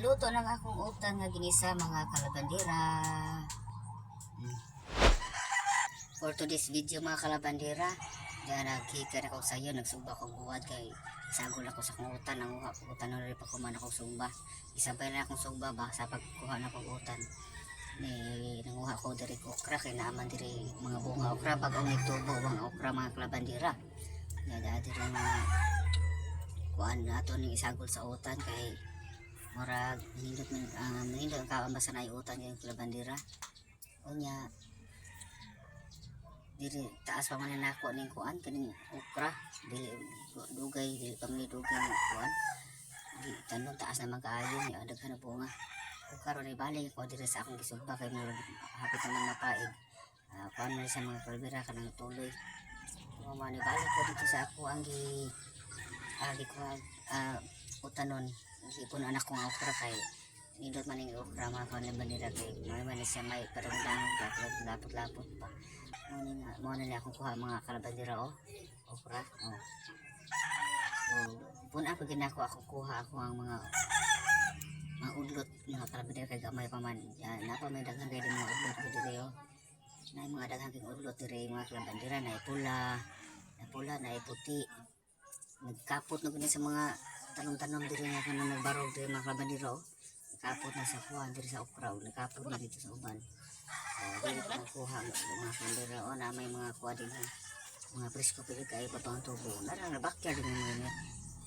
Naluto ng akong utan nga ginisa mga kalabandera. For today's video mga kalabandera, dahil nagkikan ako sa iyo, nagsumba akong buwad kay sagol ako sa kong utan, nanguha akong utan na rin pa kuman akong sumba. Isabay na akong sumba ba sa pagkuha na akong utan. Nanguha ko diri okra, kay naaman diri mga bunga okra, pag-ong nagtubo mga okra mga kalabandera. Dahil diri mga kuan na ito ning isagol sa utan kay murag manindot ang kawan basta na utan yung kalabandera. Unya diri taas pa man nako ning kuan kaning okra, dili dugay, dili pa man dugay ng kuan, di tanon taas na magkaayo ni daghan na bunga. Ug karon ay balik ko diri sa akong gisugba kay murag hapit naman mapaig. Kuan man sa mga kalabandera kanang tuloy. Mo ni balik ko dito sa ako ang gi ko utanon. Ipon anak kong okra kay nindot man yung okra mga kalabandera kay man siya may parang lapot-lapot pa. Mo na akong kuha mga kalabandera okra. So pun ako ginako ako kuha ako ang mga udlot mga kalabandera kay gamay pa man. Napa may daghang kay mga udlot ko diri na mga daghang kay udlot diri mga kalabandera na pula na puti. Nagkapot na gani sa mga tanom-tanom diri nga kanang nagbarog diri mga kalabandera. Nagkapot na sa kuha diri sa okra, nagkapot na dito sa uban. Dili ko kuha mga kalabandera na may mga kuha din mga presko pili kay papang tubo. Narang backyard din mga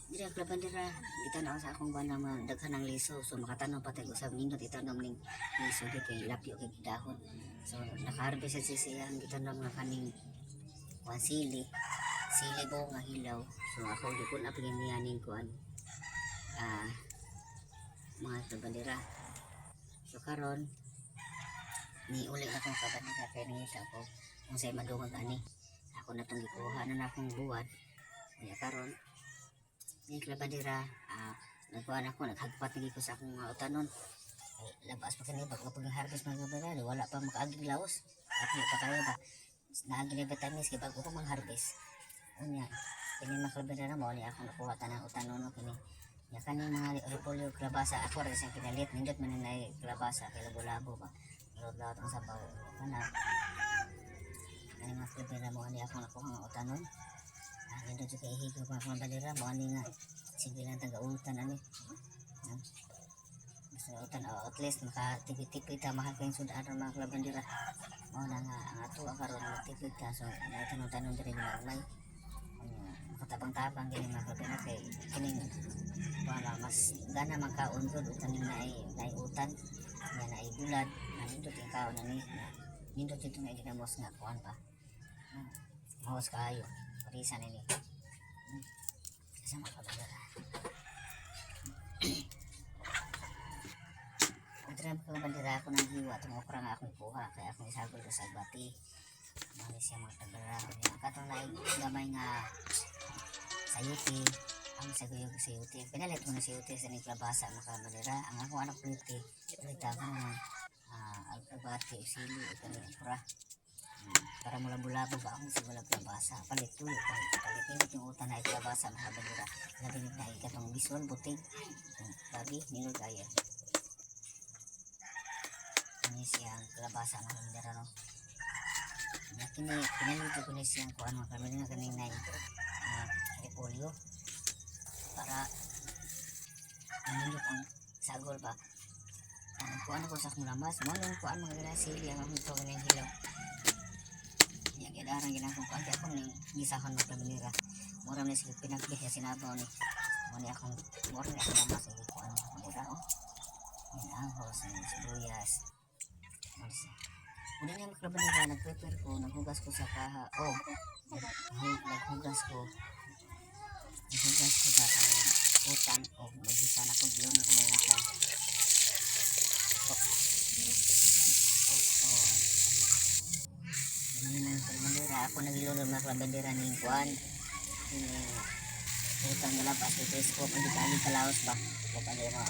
diri ang kalabandera. Gitanaw sa akong bana mga daghan ng liso, so makatanom pa tayo usab nindot itanom ning liso di kay lapyo kay dahon. So naka-harvest siya ang gitanom nga kaning kuan sili bo nga hilaw. So ako di ko na paginianing kuan mga kalabandera. So karon ni uli na kong kalabandera kay nangita ko kung sa'y madungag ani ako na itong gikuha na akong buwad. Kaya karon ni kalabandera nagkuhan ako, naghagpat na ko sa akong mga utanon. Labas pa kanibag kapag harvest mga kalabandera wala pa makaaging laos at pa kayo ba naaging na vitamins kay bago pa mga harvest. Unya kini mga kalabandera mo ni ako nakuha tanang utanon kini ya kaning mga repolyo kalabasa ako rin sa pinalit nindot man na kalabasa kay labo-labo ba lawat ang sabaw kana kaning mga kalabandera mo ni ako nakuha nga utanon nindot sa kay higop mga kalabandera mo ni nga sige lang taga-utan ani sa utan at least makatipid-tipid ta mahal kayong sudan mga kalabandera mo na nga ang ato karon matipid ta so tanong-tanong diri nga may makatabang-tabang gini mga kalabandera kay kining wala mas gana magkaon gud kaning naay utan nga naay bulad nindot yung kaon ani nindot ito nga ginamos nga kuan pa mahos kaayo parisan ini sa mga kalabandera. Ang kalabandera ako nang hiwa itong okra nga akong kuha kaya akong isagol sa bati mali siya mga kalabandera katong naay gamay nga sayuti ang saguyog sa sayuti pinalit mo na sayuti sa ning kalabasa mga kalabandera. Ang ako anak kuliti kulita ko ng alkabati o sili o kaning okra para mula bulabo ba akong sa walang kalabasa palit nindot yung utan na kalabasa mga kalabandera nabinit na ikatong visual butig babi nilog kaya ini siyang kalabasa mga kalabandera no pinalito ko na siyang kuan mga kalabandera kaning na repolyo para nindot ang sagol ba kuan ako sa akong lamas mo yung kuan mga sili ang akong tawag ng hilaw yan kilarang ginakong kuan kaya akong gisahon mga kalabandera mura na sila pinagkih ya sinabaw ni mo ni akong mura na akong lamas ang kuan mga kalabandera yan ang hos ng sibuyas muna niya mga kalabandera nag-prepare ko naghugas ko sa kaha naghugas ko sa utan o mag-isa na kung blon ako may naka kalabandera ako nagilunod mga kalabandera ng kuan utang nalabas ito iskop hindi ka agi kalaos ba o kalera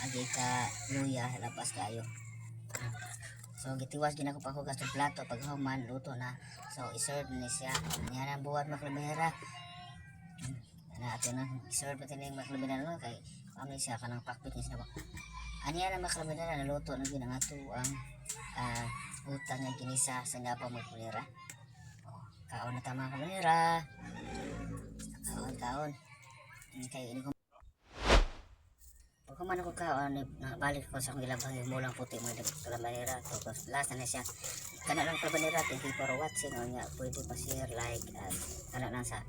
agi ka luya labas kayo so gitiwas din ako paghugas ng plato pag human luto na so iserve na siya yan ang buhat mga kalabandera na ato na iserve natin yung mga kalabandera kay kami siya kanang pakbit niya sa anya na makalabinara naluto na ginangato ang utang nga ginisa sa nga pa mo kulira. Kaon na tama kulira. Kaon kay ini ko pagka man ako kaon balik ko sa akong gilabang yung mulang puti mo kalamanira to last na siya kana lang kalamanira thank you for watching o nga pwede pa share like at kana lang sa